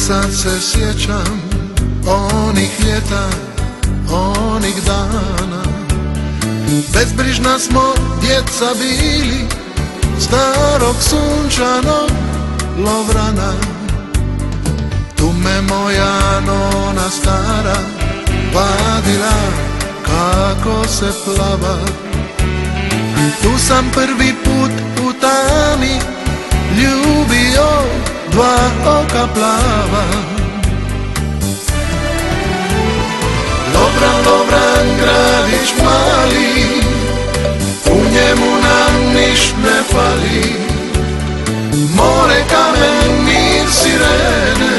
sad se sjećam onih ljeta, onih dana. Bezbrižna smo djeca bili starog sunčanog Lovrana. Tu me moja nona stara vadila kako se plava. Tu sam prvi put u tami ljubio dva oka plava. Lovran, Lovran, gradić mali, u njemu nam niš ne fali. More, kamen, mir, sirene,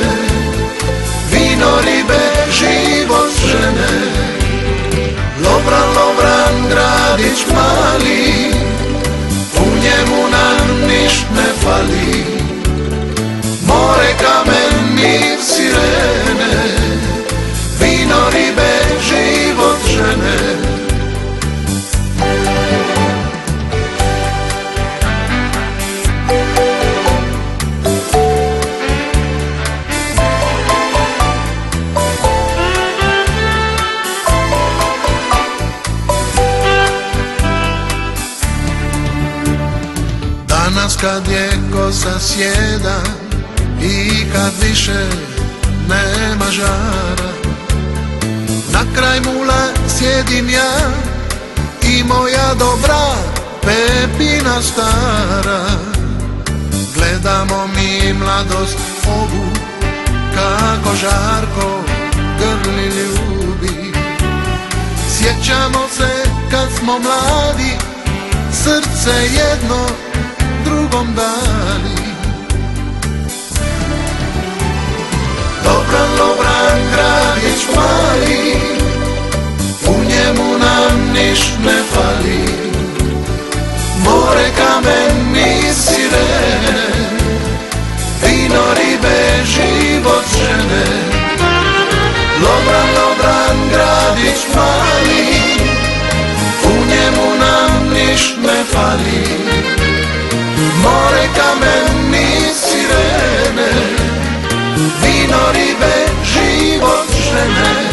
vino, ribe, život žene. Lovran, Lovran, gradić mali, u njemu nam niš ne fali. More, kamen, mir, sirene, vino, ribe, život žene. Danas kad je kosa sjeda i kad više nema žara, na kraj mula sjedim ja i moja dobra Pepina stara. Gledamo mi mladost ovu, kako žarko grli ljubi. Sjećamo se kad smo mladi, srce jedno drugom dali. Lovran, Lovran, gradić mali, u njemu nam niš ne fali. More, kamen, mir, sirene, vino, ribe, život žene. Lovran, Lovran, gradić mali, u njemu nam niš ne fali. More, kamen, mir, sirene, vino, ribe, život žene.